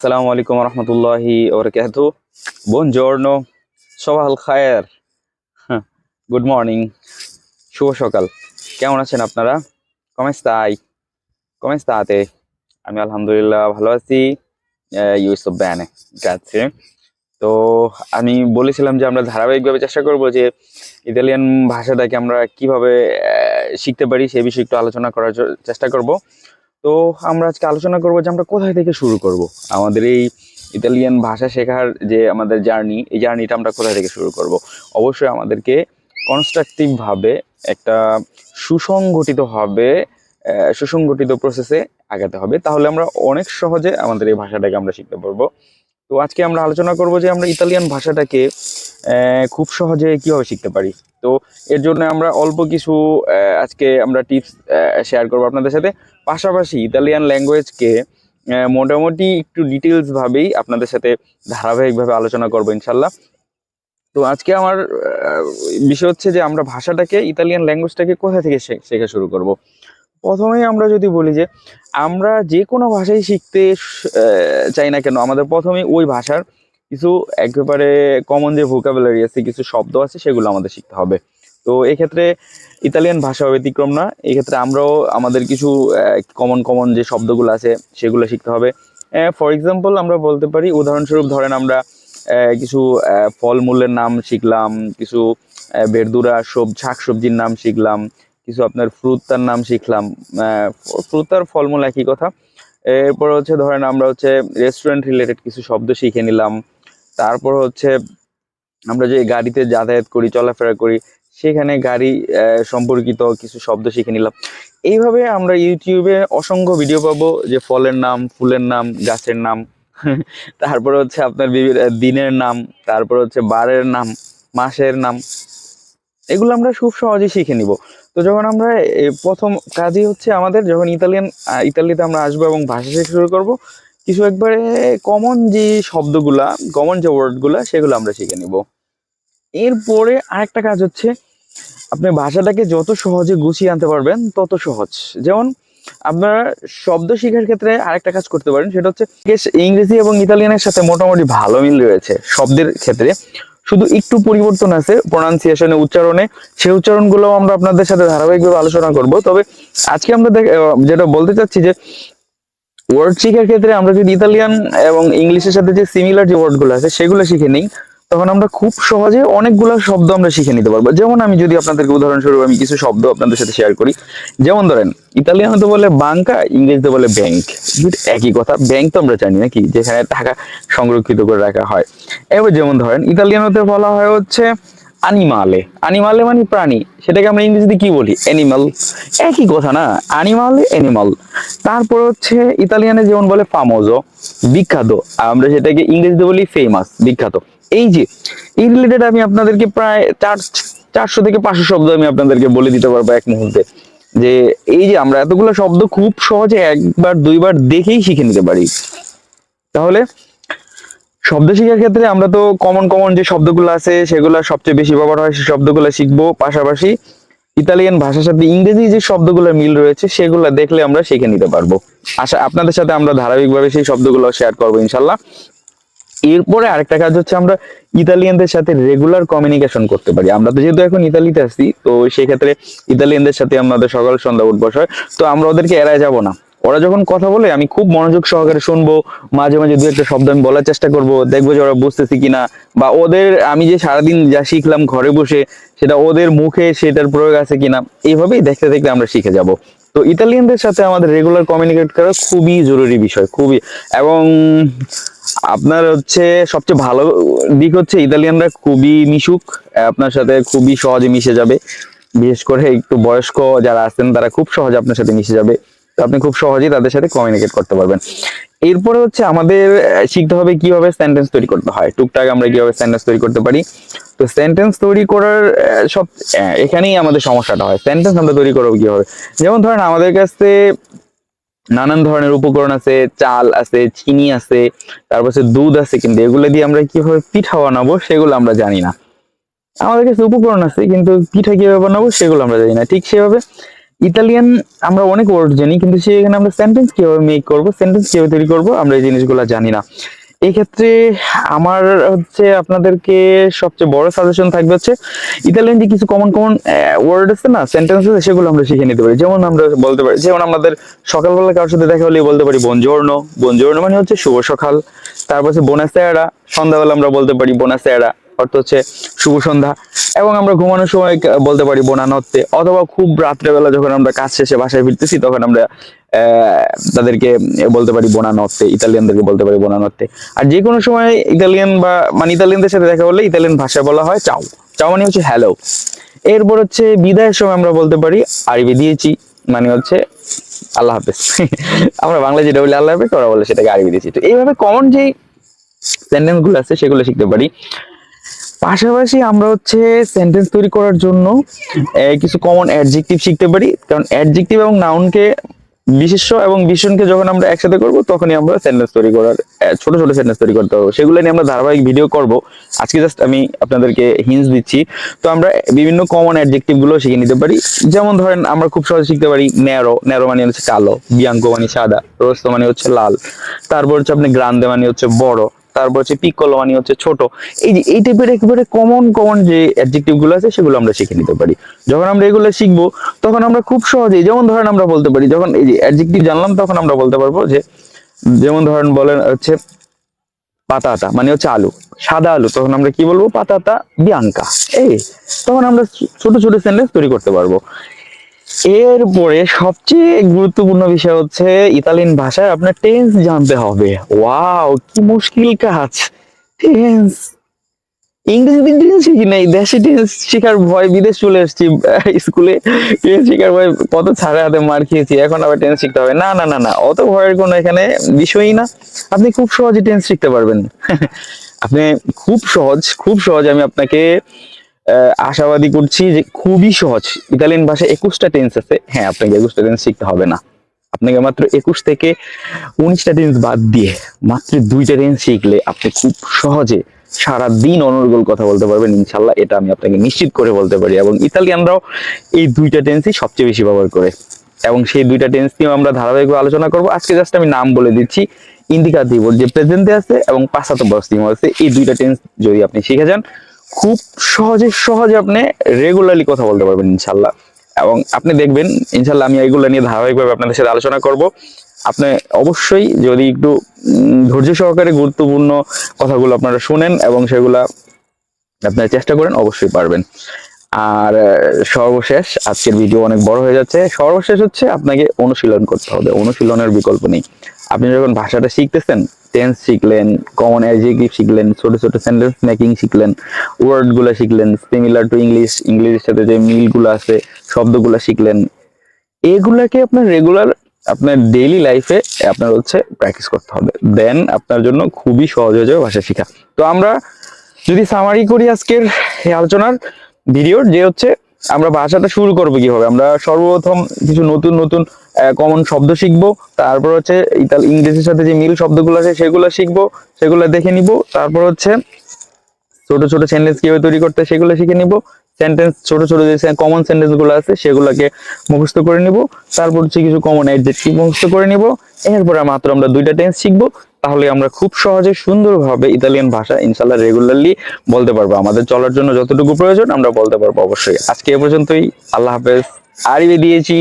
Assalamu alaikum warahmatullahi wabarakatuh. Buongiorno. Sabah al khair. Good morning. শুভ সকাল। কেমন আছেন আপনারা? Come stai? Come state? আমি আলহামদুলিল্লাহ ভালো আছি। Io sto bene. Grazie. তো আমি বলেছিলাম যে আমরা ধারাবাহিকভাবে চেষ্টা করব যে ইতালিয়ান ভাষাটাকে আমরা কিভাবে শিখতে পারি সেই বিষয়ে একটু আলোচনা করার চেষ্টা করব। তো আমরা আজকে আলোচনা করব যে আমরা কোথায় থেকে শুরু করব আমাদের এই ইতালিয়ান ভাষা শেখার যে আমাদের এই জার্নিটা আমরা কোথায় থেকে শুরু করব। অবশ্যই আমাদেরকে কনস্ট্রাকটিভভাবে একটা সুসংগঠিত প্রসেসে আগাতে হবে, তাহলে আমরা অনেক সহজে আমাদের এই ভাষাটাকে আমরা শিখতে পারবো। তো আজকে আমরা আলোচনা করব যে আমরা ইতালিয়ান ভাষাটাকে খুব সহজে কিভাবে শিখতে পারি। তো এর জন্য আমরা অল্প কিছু আজকে আমরা টিপস শেয়ার করবো আপনাদের সাথে। পাশাপাশি ইতালিয়ান ল্যাঙ্গুয়েজকে মোটামুটি একটু ডিটেলস ভাবেই আপনাদের সাথে ধারাবাহিকভাবে আলোচনা করবো ইনশাল্লাহ। তো আজকে আমার বিষয় হচ্ছে যে আমরা ভাষাটাকে ইতালিয়ান ল্যাঙ্গুয়েজটাকে কোথা থেকে শেখা শুরু করব। প্রথমেই আমরা যদি বলি যে আমরা যে কোনো ভাষাই শিখতে চাই না কেন, আমাদের প্রথমেই ওই ভাষার কিছু একেবারে কমন যে ভোকাবুলারি আছে, কিছু শব্দ আছে, সেগুলো আমাদের শিখতে হবে। তো এক্ষেত্রে ইতালিয়ান ভাষা ব্যতিক্রম না। এক্ষেত্রে আমরাও আমাদের কিছু কমন যে শব্দগুলো আছে সেগুলো শিখতে হবে। ফর এক্সাম্পল আমরা বলতে পারি, উদাহরণস্বরূপ ধরেন আমরা কিছু ফলমূলের নাম শিখলাম, কিছু বেরদুরা শাক সবজির নাম শিখলাম, কিছু আপনার ফ্রুতার নাম শিখলাম। ফ্রুতার ফলমূল একই কথা। এরপর হচ্ছে ধরেন আমরা রেস্টুরেন্ট রিলেটেড কিছু শব্দ শিখে নিলাম। তারপর আমরা যে গাড়িতে যাতায়াত করি, চলাফেরা করি, সেখানে গাড়ি সম্পর্কিত কিছু শব্দ শিখে নিলাম। এইভাবে আমরা ইউটিউবে অসংখ্য ভিডিও পাবো যে ফলের নাম, ফুলের নাম, গাছের নাম, তারপর আপনার দিনের নাম, তারপর বারের নাম, মাসের নাম, এগুলো আমরা খুব সহজে শিখে নিব। তো যখন আমরা প্রথম কাজই আমাদের যখন ইতালিতে আমরা আসবো এবং ভাষা শেখা শুরু করব, কিছু একবারে কমন যে শব্দগুলা, কমন যে ওয়ার্ডগুলা, সেগুলো আমরা শিখে নিব। এরপরে আরেকটা কাজ আপনি ভাষাটাকে যত সহজে গুছিয়ে আনতে পারবেন তত সহজ। যেমন আপনারা শব্দ শেখার ক্ষেত্রে আরেকটা কাজ করতে পারেন, সেটা ইংরেজি এবং ইতালিয়ানের সাথে মোটামুটি ভালো মিল রয়েছে শব্দের ক্ষেত্রে, শুধু একটু পরিবর্তন আছে প্রোনাউন্সিয়েশনে, উচ্চারণে। সেই উচ্চারণগুলো আমরা আপনাদের সাথে ধারাবাহিকভাবে আলোচনা করব। তবে আজকে আমরা যেটা বলতে চাচ্ছি যে ওয়ার্ড শেখার ক্ষেত্রে আমরা যদি ইতালিয়ান এবং ইংলিশের সাথে যে সিমিলার যে ওয়ার্ডগুলো আছে সেগুলো শিখে নিই, তখন আমরা খুব সহজে অনেকগুলো শব্দ আমরা শিখে নিতে পারবো। যেমন আমি যদি আপনাদেরকে উদাহরণস্বরূপ আমি কিছু শব্দ আপনাদের সাথে শেয়ার করি। যেমন ধরেন ইতালিয়ানতে বলে বাঙ্কা, ইংরেজিতে বলে ব্যাংক, একই কথা। ব্যাংক তো আমরা জানি নাকি, যেখানে টাকা সংরক্ষিত করে রাখা হয়। এবার যেমন ধরেন ইতালিয়ানতে বলা হয় আনিমালে। আনিমালে মানে প্রাণী, সেটাকে আমরা ইংরেজিতে কি বলি? অ্যানিমাল। একই কথা না, আনিমালে অ্যানিমাল। তারপর ইতালিয়ানে যেমন বলে ফামোজো, বিখ্যাত, আমরা সেটাকে ইংরেজিতে বলি ফেমাস, বিখ্যাত। এই রিলেটেড আমি আপনাদেরকে প্রায় 400 থেকে 500 শব্দ আমি আপনাদেরকে বলে দিতে পারবো এক মুহূর্তে। যে এই যে আমরা এতগুলো শব্দ খুব সহজে একবার দুইবার দেখেই শিখে নিতে পারি। তাহলে শব্দ শেখার ক্ষেত্রে আমরা তো কমন যে শব্দগুলো আছে সেগুলো সবচেয়ে বেশি ব্যবহার হয়, সেই শব্দগুলো শিখবো। পাশাপাশি ইতালিয়ান ভাষার সাথে ইংরেজি যে শব্দগুলো মিল রয়েছে সেগুলো দেখলে আমরা শিখে নিতে পারবো। আপনাদের সাথে আমরা ধারাবাহিকভাবে সেই শব্দগুলো শেয়ার করবো ইনশাল্লাহ। এরপরে আরেকটা কাজ আমরা ইতালিয়ানদের সাথে রেগুলার কমিউনিকেশন করতে পারি। আমরা তো যেহেতু এখন ইতালিতে আছি, তো সেক্ষেত্রে ইতালিয়ানদের সাথে আমাদের সকাল সন্ধ্যা উঠবস হয়। তো আমরা ওদেরকে এড়ায় যাব না। ওরা যখন কথা বলে আমি খুব মনোযোগ সহকারে শুনবো, মাঝে মাঝে দু একটা শব্দ আমি বলার চেষ্টা করব, দেখবো যে ওরা বুঝতেছি কিনা, বা ওদের আমি যে সারাদিন যা শিখলাম ঘরে বসে সেটা ওদের মুখে সেটার প্রয়োগ আছে কিনা, এইভাবেই দেখতে দেখতে আমরা শিখে যাব। তো ইতালিয়ানদের সাথে আমাদের রেগুলার কমিউনিকেট করা খুবই জরুরি বিষয়, খুবই। এবং আপনার সবচেয়ে ভালো দিক ইতালিয়ানরা খুবই মিশুক, আপনার সাথে খুবই সহজে মিশে যাবে। বিশেষ করে একটু বয়স্ক যারা আছেন তারা খুব সহজে আপনার সাথে মিশে যাবে। তো আপনি খুব সহজেই তাদের সাথে কমিউনিকেট করতে পারবেন। এরপরে আমাদের শিখতে হবে কিভাবে সেন্টেন্স তৈরি করতে হয়। টুকটাক আমরা কিভাবে সেন্টেন্স তৈরি করতে পারি। তো সেন্টেন্স তৈরি করার এখানেই আমাদের সমস্যাটা হয়। সেন্টেন্স আমরা তৈরি করবো কিভাবে? যেমন ধরেন আমাদের কাছে নানান ধরনের উপকরণ আছে, চাল আছে, চিনি আছে, তারপর দুধ আছে, কিন্তু এগুলো দিয়ে আমরা কিভাবে পিঠা বানাবো সেগুলো আমরা জানি না। আমাদের কাছে উপকরণ আছে কিন্তু পিঠা কিভাবে বানাবো সেগুলো আমরা জানি না। ঠিক সেভাবে ইতালিয়ান আমরা অনেক ওয়ার্ড জানি, কিন্তু সেখানে আমরা সেন্টেন্স কিভাবে মেক করব, সেন্টেন্স কিভাবে তৈরি করব, আমরা এই জিনিসগুলো জানি না। এই ক্ষেত্রে আমার হচ্ছে আপনাদেরকে সবচেয়ে বড় সাজেশন থাকবে হচ্ছে ইতালিয়ান যে কিছু কমন কমন ওয়ার্ড আছে না, সেন্টেন্স আছে, সেগুলো আমরা শিখে নিতে পারি। যেমন আমরা বলতে পারি, যেমন আমাদের সকালবেলা কারোর সাথে দেখা হলে বলতে পারি বনজোর্নো। বনজোর্নো মানে হচ্ছে শুভ সকাল। তারপর হচ্ছে বোনাসেরা। সন্ধ্যাবেলা আমরা বলতে পারি বোনাসেরা, অর্থ হচ্ছে শুভ সন্ধ্যা। এবং আমরা ঘুমানোর সময় বলতে পারি বোনানত্তে। অথবা খুব রাত্রেবেলা যখন আমরা কাজ শেষে বাসায় ফিরতেছি, তখন আমরা তাদেরকে বলতে পারি বোনানত্তে, ইতালিয়ানদেরকে বলতে পারি বোনানত্তে। আর যে কোনো সময় ইতালিয়ান বা মানে ইতালিয়ানদের সাথে দেখা হলে ইতালিয়ান ভাষায় বলা হয় চাও। চাও মানে হচ্ছে হ্যালো। এরপর হচ্ছে বিদায়ের সময় আমরা বলতে পারি আরিভি দিয়েছি, মানে হচ্ছে আল্লাহ হাফেজ। আমরা বাংলা যেটা বলি আল্লাহ হাফেজ, ওরা বলে সেটাকে আরিভি দিয়েছি। তো এইভাবে কমন যে সেন্টেন্স গুলো আছে সেগুলো শিখতে পারি। পাশাপাশি আমরা হচ্ছে সেন্টেন্স তৈরি করার জন্য কিছু কমন অ্যাডজেক্টিভ শিখতে পারি, কারণ অ্যাডজেক্টিভ এবং নাউনকে, বিশেষ্য এবং বিশেষণকে যখন আমরা একসাথে করব, তখনই আমরা সেন্টেন্স তৈরি করার ছোট ছোট সেন্টেন্স তৈরি করতে হবে। সেগুলো নিয়ে আমরা ধারাবাহিক ভিডিও করব। আজকে জাস্ট আমি আপনাদেরকে হিন্টস দিচ্ছি। তো আমরা বিভিন্ন কমন অ্যাডজেক্টিভ গুলো শিখে নিতে পারি। যেমন ধরেন আমরা খুব সহজে শিখতে পারি ন্যারো। ন্যারো মানে হচ্ছে কালো, বিয়াঙ্কো মানে সাদা, রোস্তো মানে হচ্ছে লাল। তারপর হচ্ছে আপনি গ্রান্দে মানে হচ্ছে বড়, তারপর হচ্ছে পিক্কোলো মানে হচ্ছে ছোট। এই যে এই টাইপের একেবারে কমন কমন যে অ্যাডজেক্টিভ গুলো আছে, সেগুলো আমরা শিখে নিতে পারি। যখন আমরা এগুলো শিখবো, তখন আমরা খুব সহজেই, যেমন ধরেন আমরা বলতে পারি, যখন এই যে অ্যাডজেক্টিভ জানলাম, তখন আমরা বলতে পারবো যে, যেমন ধরেন বলেন হচ্ছে পাতাতা মানে হচ্ছে আলু, সাদা আলু, তখন আমরা কি বলবো, পাতাতা বিয়াঙ্কা। এই তখন আমরা ছোট ছোট সেন্টেন্স তৈরি করতে পারবো। এরপরে সবচেয়ে গুরুত্বপূর্ণ বিষয় হচ্ছে ইতালিয়ান ভাষায় আপনার টেন্স জানতে হবে। ওয়াও, কি মুশকিল কাজ! টেন্স, ইংরেজিতে টেন্স শিখি নাই, দেশে টেন্স শেখার ভয় বিদেশ চলে এসেছি। স্কুলে টেন্স শেখার ভয় কত ছাড়ে হাতে মার খেয়েছি, এখন আবার টেন্স শিখতে হবে? না না না না, অত ভয়ের কোনো এখানে বিষয়ই না। আপনি খুব সহজে টেন্স শিখতে পারবেন। আপনি খুব সহজ, খুব সহজ। আমি আপনাকে আশাবাদী করছি যে খুবই সহজ। ইতালিয়ান ভাষায় 21টা টেন্স আছে। হ্যাঁ, আপনাকে 21টা টেন্স শিখতে হবে না। আপনাকে মাত্র 21 থেকে 19টা টেন্স বাদ দিয়ে মাত্র 2টা টেন্স শিখলে আপনি খুব সহজে সারা দিন অনর্গল কথা বলতে পারবেন ইনশাল্লাহ। এটা আমি আপনাকে নিশ্চিত করে বলতে পারি। এবং ইতালিয়ানরাও এই 2টা টেন্সই সবচেয়ে বেশি ব্যবহার করে, এবং সেই 2টা টেন্স নিয়েও আমরা ধারাবাহিকভাবে আলোচনা করব। আজকে জাস্ট আমি নাম বলে দিচ্ছি। ইন্ডিকাটিভ যে প্রেজেন্টে আছে এবং পাসাতো বসতিমো আছে, এই 2টা টেন্স যদি আপনি শিখে যান, খুব সহজে সহজে আপনি রেগুলারলি কথা বলতে পারবেন ইনশাল্লাহ। এবং আপনি দেখবেন ইনশাল্লাহ আমি এইগুলো নিয়ে ধারাবাহিকভাবে আপনাদের সাথে আলোচনা করব। আপনি অবশ্যই যদি একটু ধৈর্য সহকারে গুরুত্বপূর্ণ কথাগুলো আপনারা শুনেন এবং সেগুলা আপনারা চেষ্টা করেন, অবশ্যই পারবেন। আর সর্বশেষ, আজকের ভিডিও অনেক বড় হয়ে যাচ্ছে, সর্বশেষ হচ্ছে আপনাকে অনুশীলন করতে হবে। অনুশীলনের বিকল্প নেই। আপনি যখন ভাষাটা শিখতেছেন, টেন্স শিখলেন, কমন অ্যাডজেক্টিভ শিখলেন, ছোট ছোট সেন্টেন্স মেকিং শিখলেন, ওয়ার্ড গুলা শিখলেন সিমিলার টু ইংলিশ, ইংলিশের সাথে যে মিলগুলো আছে শব্দগুলা শিখলেন, এগুলাকে আপনার রেগুলার আপনার ডেইলি লাইফে আপনার হচ্ছে প্র্যাকটিস করতে হবে। দেন আপনার জন্য খুবই সহজ হয়ে যাবে ভাষা শেখা। তো আমরা যদি সামারি করি আজকের এই আলোচনার ভিডিওর, যে হচ্ছে আমরা ভাষাটা শুরু করবো কিভাবে, আমরা সর্বপ্রথম কিছু নতুন নতুন কমন শব্দ শিখবো। তারপর হচ্ছে ইংরেজির সাথে যে মিল শব্দগুলো আছে সেগুলো শিখবো, সেগুলো দেখে নিব। তারপর হচ্ছে ছোট ছোট সেন্টেন্স কিভাবে তৈরি করতে সেগুলো শিখে নিব। সেন্টেন্স ছোট ছোট যে কমন সেন্টেন্স গুলো আছে সেগুলোকে মুখস্থ করে নিব। তারপর হচ্ছে কিছু কমন অ্যাডজেক্টিভ মুখস্থ করে নিব। এরপরে মাত্র আমরা 2টা টেন্স শিখবো। তাহলে আমরা খুব সহজে সুন্দরভাবে ইতালিয়ান ভাষা ইনশাল্লাহ রেগুলারলি বলতে পারবো। আমাদের চলার জন্য যতটুকু প্রয়োজন আমরা বলতে পারবো অবশ্যই। আজকে এ পর্যন্তই। আল্লাহ হাফেজ। আরিভে দিয়েছি।